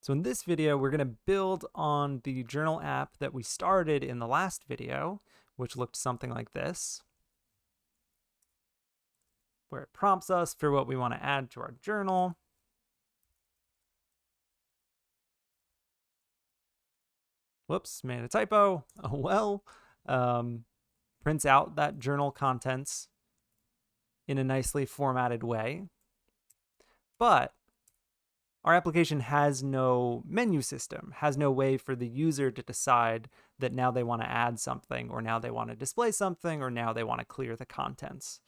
So in this video, we're going to build on the journal app that we started in the last video, which looked something like this, where it prompts us for what we want to add to our journal. Whoops, made a typo. Oh well. Prints out that journal contents in a nicely formatted way. But our application has no menu system, has no way for the user to decide that now they want to add something, or now they want to display something, or now they want to clear the contents.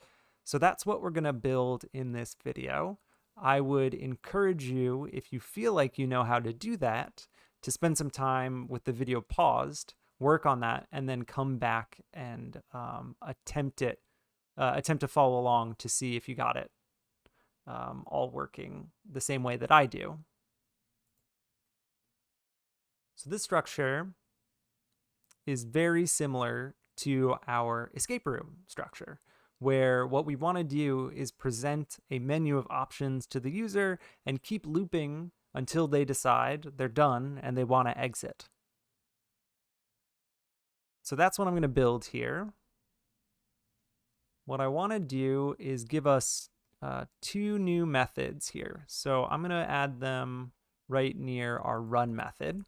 So that's what we're going to build in this video. I would encourage you, if you feel like you know how to do that, to spend some time with the video paused, work on that, and then come back and attempt to follow along to see if you got it all working the same way that I do. So this structure is very similar to our escape room structure, where what we want to do is present a menu of options to the user and keep looping until they decide they're done and they want to exit. So that's what I'm going to build here. What I want to do is give us two new methods here. So I'm going to add them right near our run method.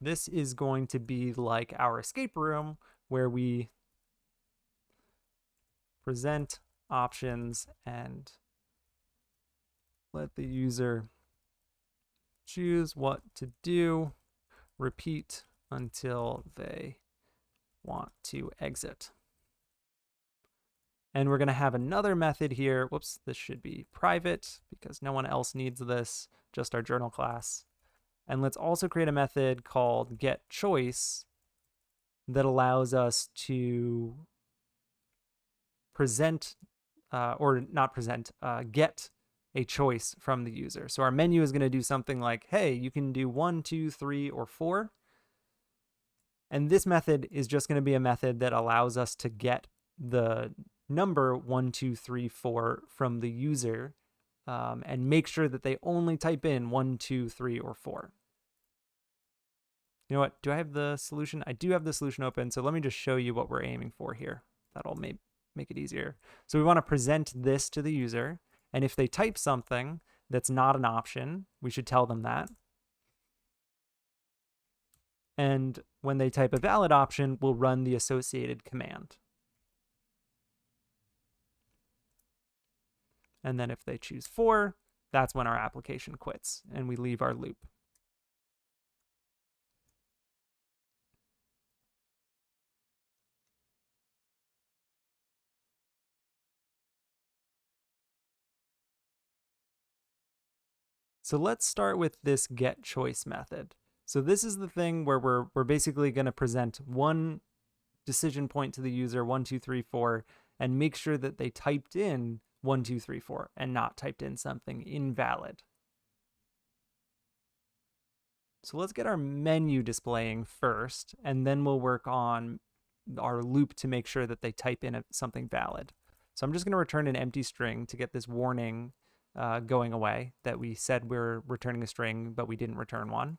This is going to be like our escape room, where we present options and let the user choose what to do, repeat until they want to exit. And we're going to have another method here. Whoops, this should be private because no one else needs this, just our journal class. And let's also create a method called getChoice that allows us to present, get a choice from the user. So our menu is going to do something like, hey, you can do 1, 2, 3, or 4. And this method is just going to be a method that allows us to get the number 1, 2, 3, 4 from the user and make sure that they only type in 1, 2, 3, or 4. You know what? Do I have the solution? I do have the solution open. So let me just show you what we're aiming for here. That'll make it easier. So we want to present this to the user. And if they type something that's not an option, we should tell them that. And when they type a valid option, we'll run the associated command. And then if they choose 4, that's when our application quits and we leave our loop. So let's start with this getChoice method. So this is the thing where we're basically going to present one decision point to the user, 1, 2, 3, 4, and make sure that they typed in 1, 2, 3, 4 and not typed in something invalid. So let's get our menu displaying first, and then we'll work on our loop to make sure that they type in something valid. So I'm just going to return an empty string to get this warning going away that we said we're returning a string, but we didn't return one.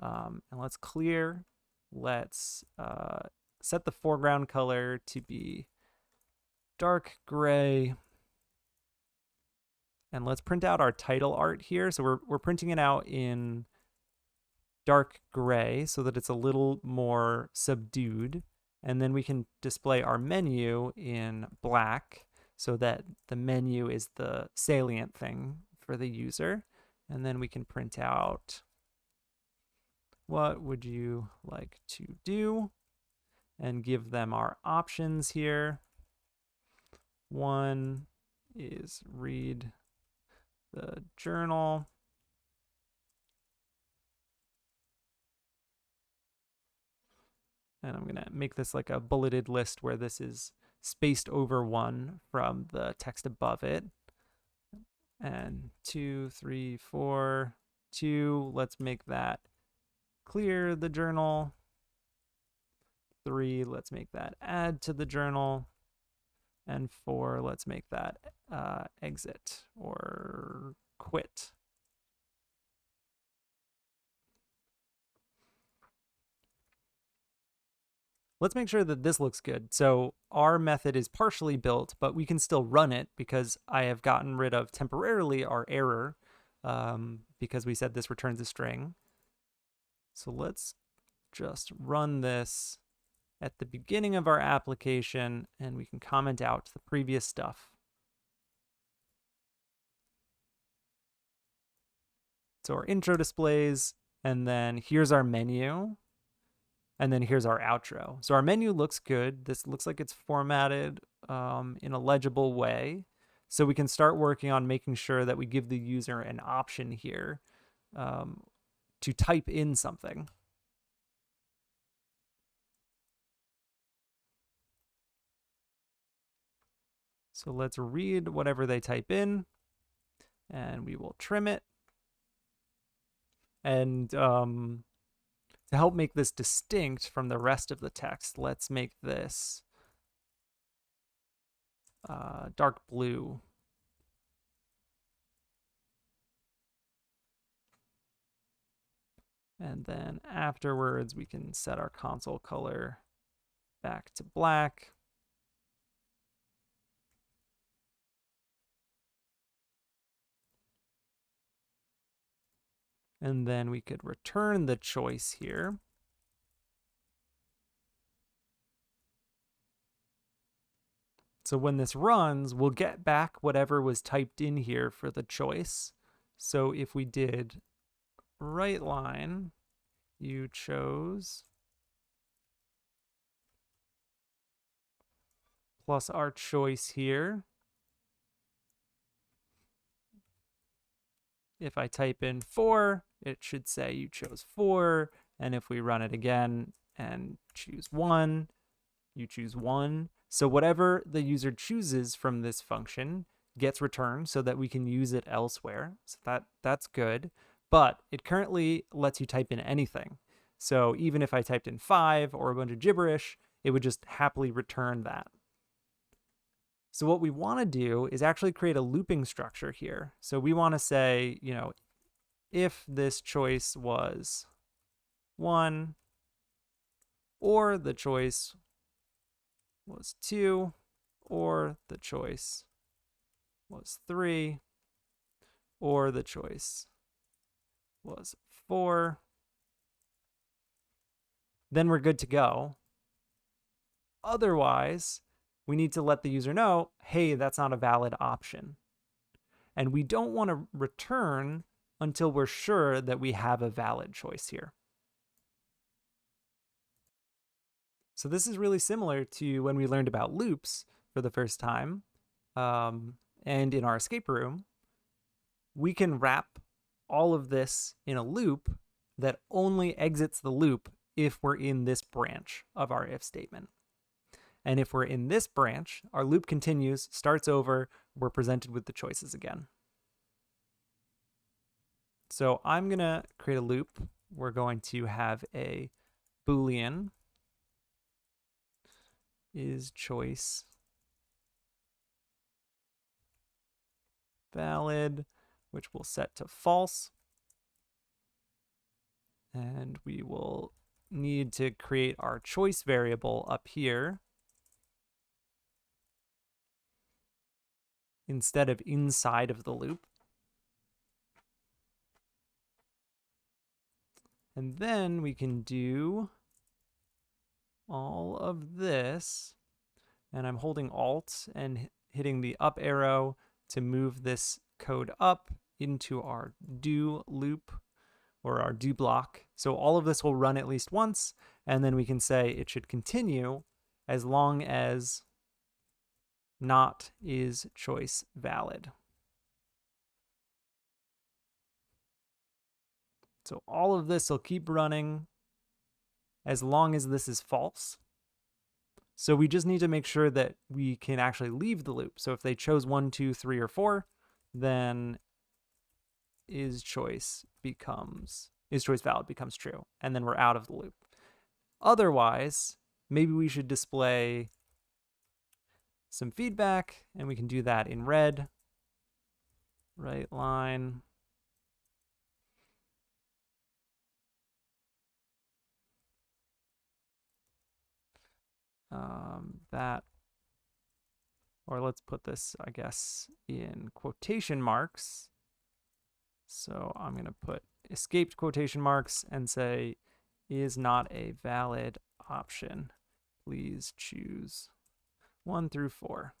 And let's clear. Let's set the foreground color to be dark gray. And let's print out our title art here. So we're printing it out in dark gray so that it's a little more subdued. And then we can display our menu in black so that the menu is the salient thing for the user. And then we can print out, what would you like to do? And give them our options here. One is read the journal. And I'm going to make this like a bulleted list where this is spaced over 1 from the text above it. And 2, 3, 4, 2, let's make that clear the journal. 3, let's make that add to the journal. And for, let's make that exit or quit. Let's make sure that this looks good. So our method is partially built, but we can still run it because I have gotten rid of temporarily our error because we said this returns a string. So let's just run this at the beginning of our application, and we can comment out the previous stuff. So our intro displays, and then here's our menu, and then here's our outro. So our menu looks good. This looks like it's formatted in a legible way. So we can start working on making sure that we give the user an option here to type in something. So let's read whatever they type in, and we will trim it. And to help make this distinct from the rest of the text, let's make this dark blue. And then afterwards, we can set our console color back to black. And then we could return the choice here. So when this runs, we'll get back whatever was typed in here for the choice. So if we did right line, you chose plus our choice here. If I type in 4, it should say you chose 4. And if we run it again and choose 1, you choose 1. So whatever the user chooses from this function gets returned so that we can use it elsewhere. So that's good. But it currently lets you type in anything. So even if I typed in 5 or a bunch of gibberish, it would just happily return that. So what we want to do is actually create a looping structure here. So we want to say, you know, if this choice was 1, or the choice was 2, or the choice was 3, or the choice was 4, then we're good to go. Otherwise, we need to let the user know, hey, that's not a valid option. And we don't want to return until we're sure that we have a valid choice here. So this is really similar to when we learned about loops for the first time. And in our escape room, we can wrap all of this in a loop that only exits the loop if we're in this branch of our if statement. And if we're in this branch, our loop continues, starts over, we're presented with the choices again. So I'm going to create a loop. We're going to have a Boolean is choice valid, which we'll set to false. And we will need to create our choice variable up here instead of inside of the loop. And then we can do all of this, and I'm holding Alt and hitting the up arrow to move this code up into our do loop or our do block. So all of this will run at least once, and then we can say it should continue as long as not is choice valid. So all of this will keep running as long as this is false. So we just need to make sure that we can actually leave the loop. So if they chose 1, 2, 3, or 4, then is choice valid becomes true, and then we're out of the loop. Otherwise, maybe we should display some feedback, and we can do that in red. Right line. That, or let's put this, I guess, in quotation marks. So I'm going to put escaped quotation marks and say, is not a valid option. Please choose 1 through 4.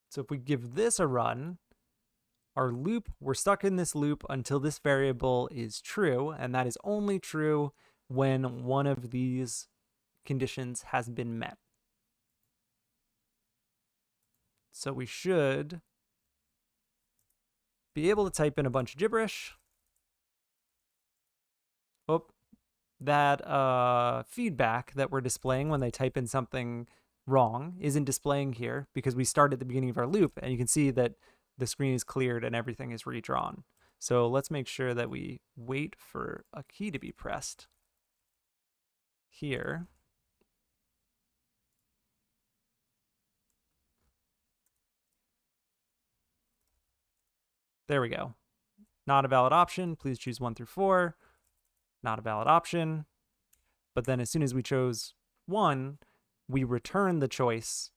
So if we give this a run, our loop, we're stuck in this loop until this variable is true, and that is only true when one of these conditions has been met. So we should be able to type in a bunch of gibberish. Oh, that feedback that we're displaying when they type in something wrong isn't displaying here because we start at the beginning of our loop, and you can see that the screen is cleared and everything is redrawn. So let's make sure that we wait for a key to be pressed here. There we go. Not a valid option. Please choose 1 through 4. Not a valid option. But then as soon as we chose 1, we return the choice,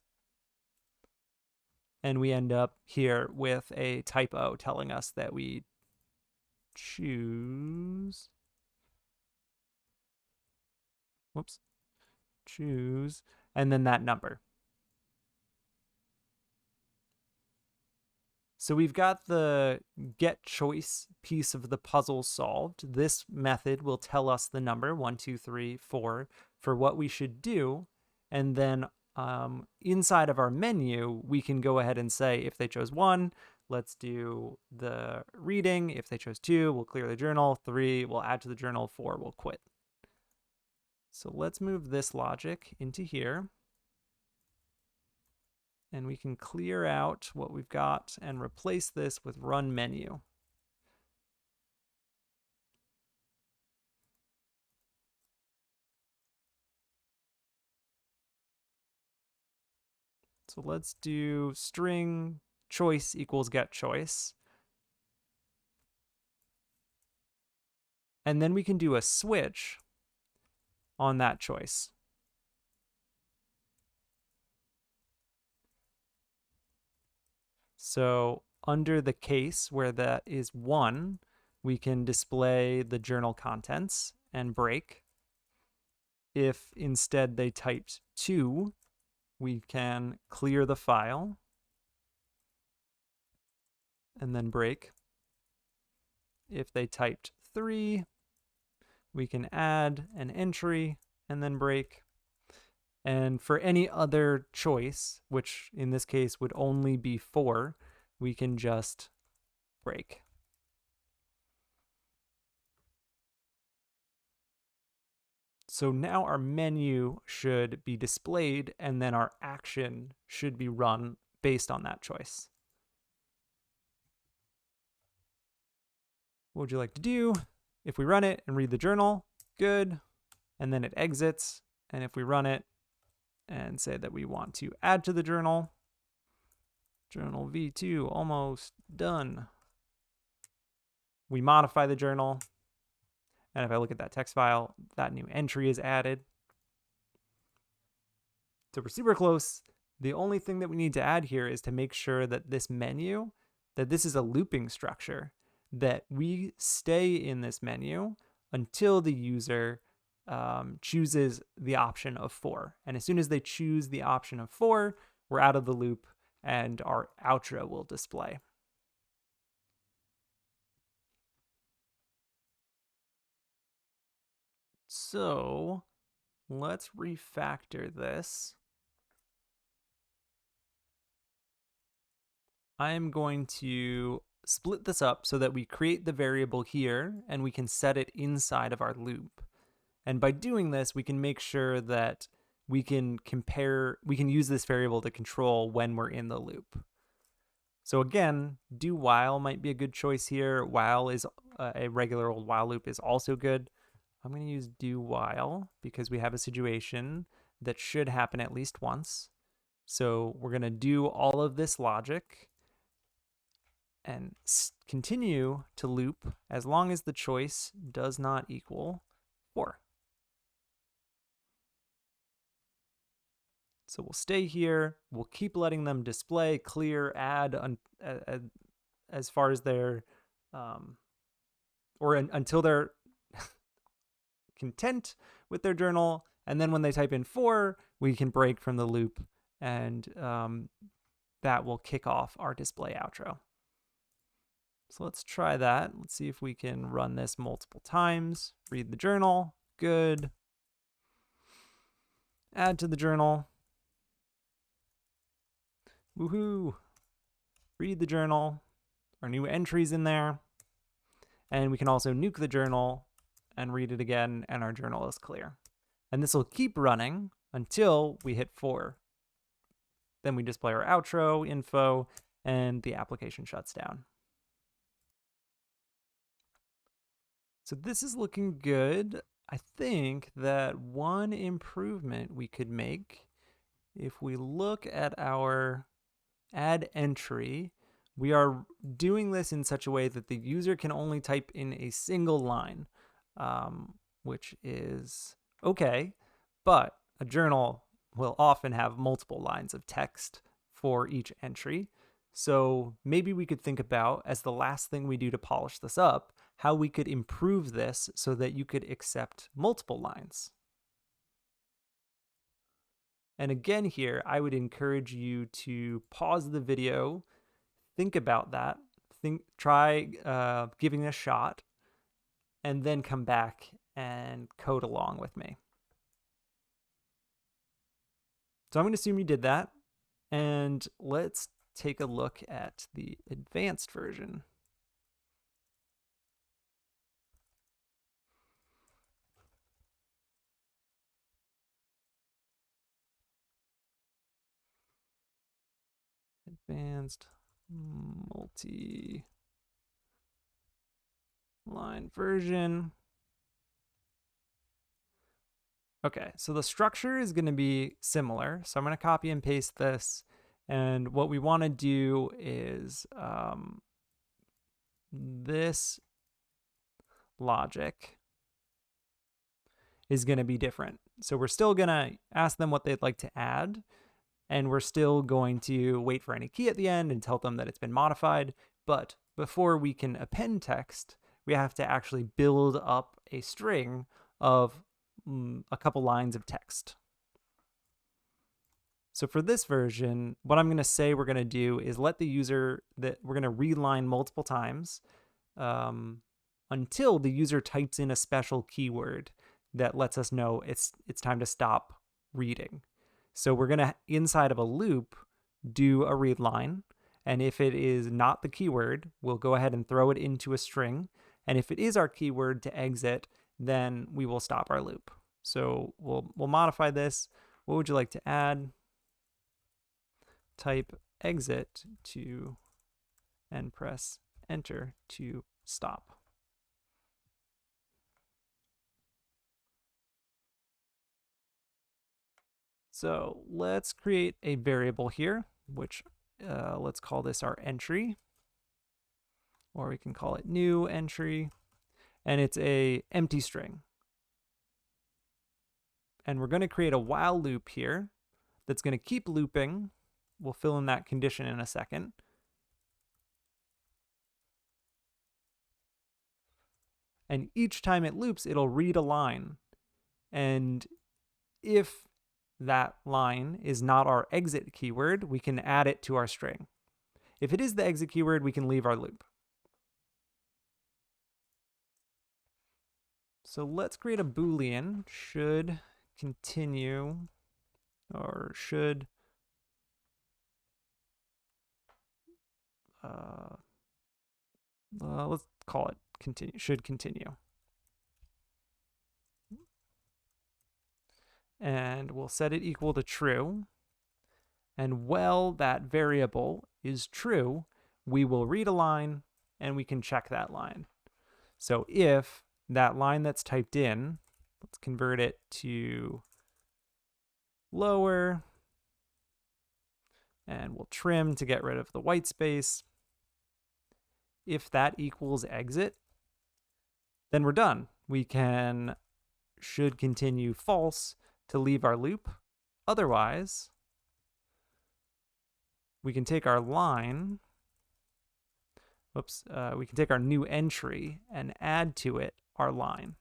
and we end up here with a typo telling us that we choose, choose, and then that number. So we've got the get choice piece of the puzzle solved. This method will tell us the number 1, 2, 3, 4 for what we should do. And then inside of our menu, we can go ahead and say if they chose 1, let's do the reading. If they chose 2, we'll clear the journal. 3, we'll add to the journal. 4, we'll quit. So let's move this logic into here. And we can clear out what we've got and replace this with run menu. So let's do string choice equals get choice. And then we can do a switch on that choice. So under the case where that is 1, we can display the journal contents and break. If instead they typed 2, we can clear the file and then break. If they typed 3, we can add an entry and then break. And for any other choice, which in this case would only be 4, we can just break. So now our menu should be displayed, and then our action should be run based on that choice. What would you like to do? If we run it and read the journal, good. And then it exits. And if we run it and say that we want to add to the journal, journal v2 almost done. We modify the journal. And if I look at that text file, that new entry is added. So we're super close. The only thing that we need to add here is to make sure that this menu, that this is a looping structure, that we stay in this menu until the user chooses the option of 4. And as soon as they choose the option of 4, we're out of the loop and our outro will display. So let's refactor this. I'm going to split this up so that we create the variable here and we can set it inside of our loop. And by doing this, we can make sure that we can use this variable to control when we're in the loop. So again, do while might be a good choice here. While is a regular old while loop is also good. I'm going to use do while because we have a situation that should happen at least once. So we're going to do all of this logic and continue to loop as long as the choice does not equal 4. So we'll stay here. We'll keep letting them display, clear, add as far as they're, until they're content with their journal. And then when they type in 4, we can break from the loop, and that will kick off our display outro. So let's try that. Let's see if we can run this multiple times. Read the journal. Good. Add to the journal. Woohoo! Read the journal. Our new entries in there. And we can also nuke the journal and read it again, and our journal is clear. And this will keep running until we hit 4. Then we display our outro info, and the application shuts down. So this is looking good. I think that one improvement we could make, if we look at our add entry, we are doing this in such a way that the user can only type in a single line, which is okay, but a journal will often have multiple lines of text for each entry. So maybe we could think about, as the last thing we do to polish this up, how we could improve this so that you could accept multiple lines. And again here, I would encourage you to pause the video, think about that, try giving it a shot, and then come back and code along with me. So I'm going to assume you did that, and let's take a look at the advanced version. Advanced multi-line version. Okay, so the structure is going to be similar. So I'm going to copy and paste this. And what we want to do is this logic is going to be different. So we're still going to ask them what they'd like to add. And we're still going to wait for any key at the end and tell them that it's been modified. But before we can append text, we have to actually build up a string of a couple lines of text. So for this version, what I'm going to say we're going to do is let the user, that we're going to reline multiple times until the user types in a special keyword that lets us know it's time to stop reading. So we're going to, inside of a loop, do a read line. And if it is not the keyword, we'll go ahead and throw it into a string. And if it is our keyword to exit, then we will stop our loop. So we'll modify this. What would you like to add? Type exit to, and press enter to stop. So let's create a variable here, which let's call this our entry, or we can call it new entry, and it's a empty string. And we're going to create a while loop here that's going to keep looping. We'll fill in that condition in a second. And each time it loops, it'll read a line. And if that line is not our exit keyword, we can add it to our string. If it is the exit keyword, we can leave our loop. So let's create a Boolean, should continue, or should let's call it continue, should continue. And we'll set it equal to true. And while that variable is true, we will read a line and we can check that line. So if that line that's typed in, let's convert it to lower, and we'll trim to get rid of the white space. If that equals exit, then we're done. We should continue false to leave our loop. Otherwise, we can take our line, we can take our new entry and add to it our line.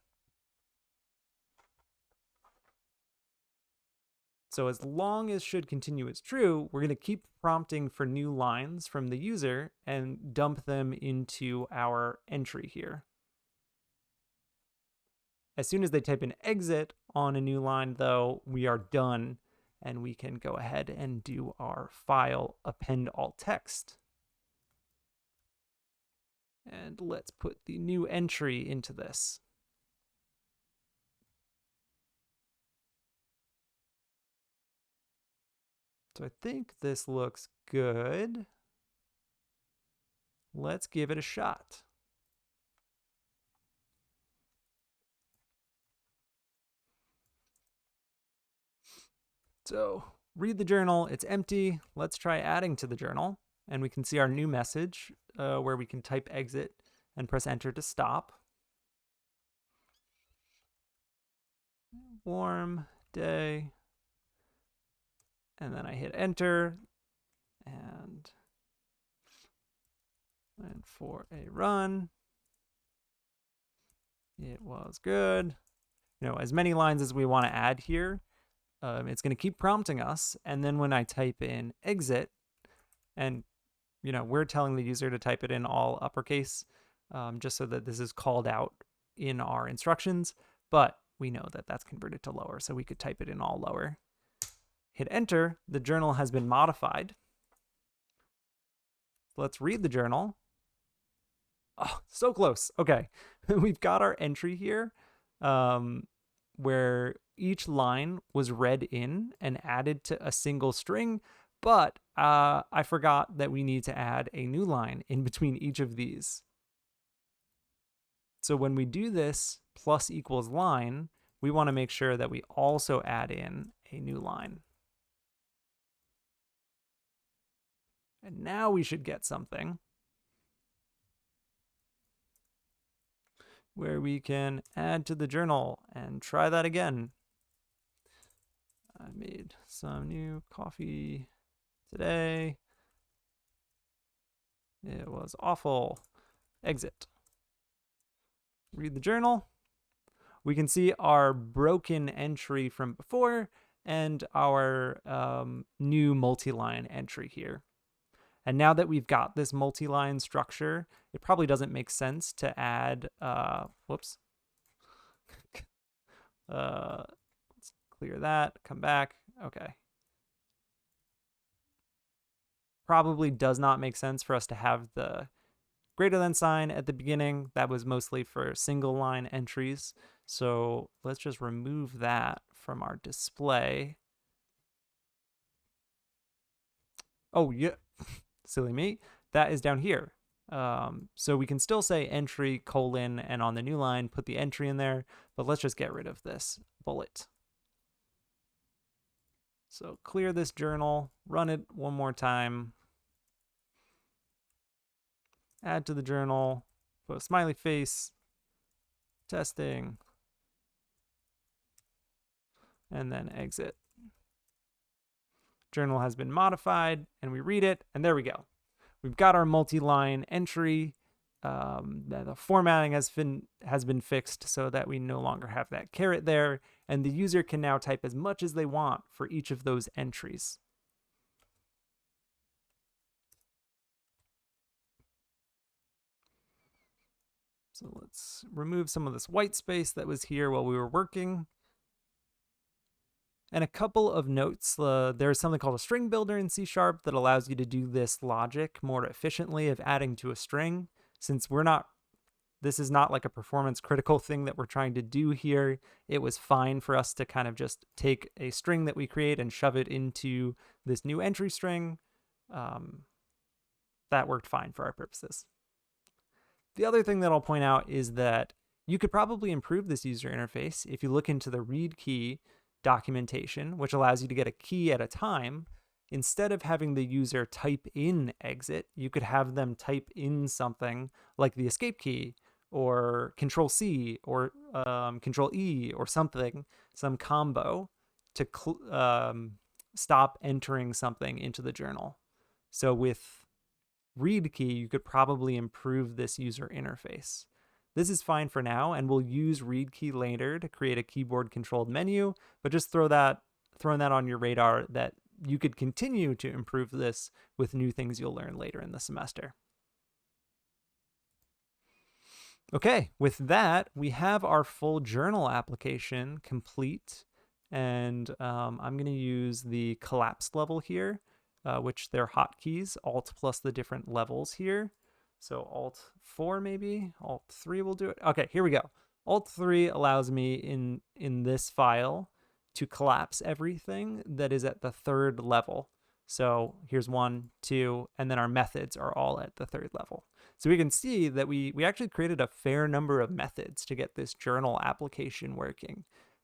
So as long as should continue is true, we're going to keep prompting for new lines from the user and dump them into our entry here. As soon as they type in exit on a new line, though, we are done, and we can go ahead and do our file append alt text. And let's put the new entry into this. So I think this looks good. Let's give it a shot. So read the journal, it's empty. Let's try adding to the journal. And we can see our new message where we can type exit and press enter to stop. Warm day. And then I hit enter and went for a run. It was good. You know, as many lines as we want to add here. It's going to keep prompting us. And then when I type in exit, and you know, we're telling the user to type it in all uppercase, just so that this is called out in our instructions. But we know that that's converted to lower, so we could type it in all lower. Hit enter. The journal has been modified. Let's read the journal. Oh, so close. Okay. We've got our entry here where each line was read in and added to a single string, but I forgot that we need to add a new line in between each of these. So when we do this plus equals line, we want to make sure that we also add in a new line. And now we should get something where we can add to the journal and try that again. I made some new coffee today. It was awful. Exit. Read the journal. We can see our broken entry from before and our new multi-line entry here. And now that we've got this multi-line structure, it probably doesn't make sense to add, let's clear that, come back, okay. Probably does not make sense for us to have the greater than sign at the beginning. That was mostly for single line entries. So let's just remove that from our display. Oh, yeah. Silly me. That is down here. So we can still say entry colon and on the new line put the entry in there, but let's just get rid of this bullet. So clear this journal, run it one more time, add to the journal, put a smiley face, testing, and then exit. Journal has been modified, and we read it, and there we go. We've got our multi-line entry. The formatting has been fixed so that we no longer have that caret there, and the user can now type as much as they want for each of those entries. So let's remove some of this white space that was here while we were working. And a couple of notes, there's something called a string builder in C# that allows you to do this logic more efficiently of adding to a string. Since this is not like a performance critical thing that we're trying to do here, it was fine for us to kind of just take a string that we create and shove it into this new entry string. that worked fine for our purposes. The other thing that I'll point out is that you could probably improve this user interface if you look into the read key documentation, which allows you to get a key at a time. Instead of having the user type in exit, you could have them type in something like the escape key or Control C or Control E or something, some combo to stop entering something into the journal. So with read key, you could probably improve this user interface. This is fine for now, and we'll use read key later to create a keyboard controlled menu, but just throwing that on your radar that you could continue to improve this with new things you'll learn later in the semester. Okay, with that, we have our full journal application complete, and I'm going to use the collapse level here, which they're hotkeys, Alt plus the different levels here. So Alt 4 maybe, Alt 3 will do it. Okay, here we go. Alt 3 allows me in this file to collapse everything that is at the third level. So here's 1, 2, and then our methods are all at the third level. So we can see that we actually created a fair number of methods to get this journal application working.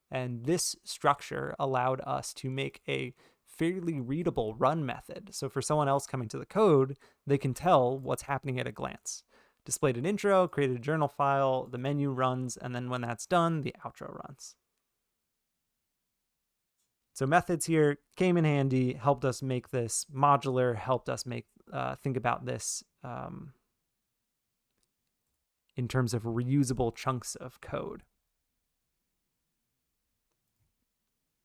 And this structure allowed us to make a fairly readable run method. So for someone else coming to the code, they can tell what's happening at a glance. Displayed an intro, created a journal file, the menu runs, and then when that's done, the outro runs. So methods here came in handy, helped us make this modular, helped us think about this in terms of reusable chunks of code.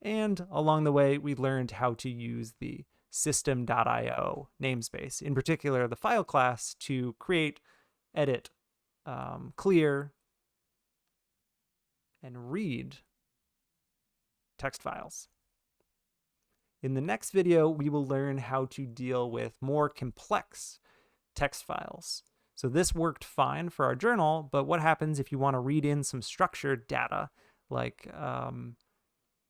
And along the way, we learned how to use the system.io namespace, in particular the file class, to create, edit, clear, and read text files. In the next video, we will learn how to deal with more complex text files. So this worked fine for our journal, but what happens if you want to read in some structured data, like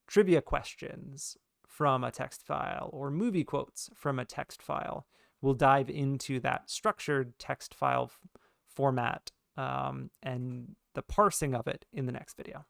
trivia questions from a text file or movie quotes from a text file? We'll dive into that structured text file format and the parsing of it in the next video.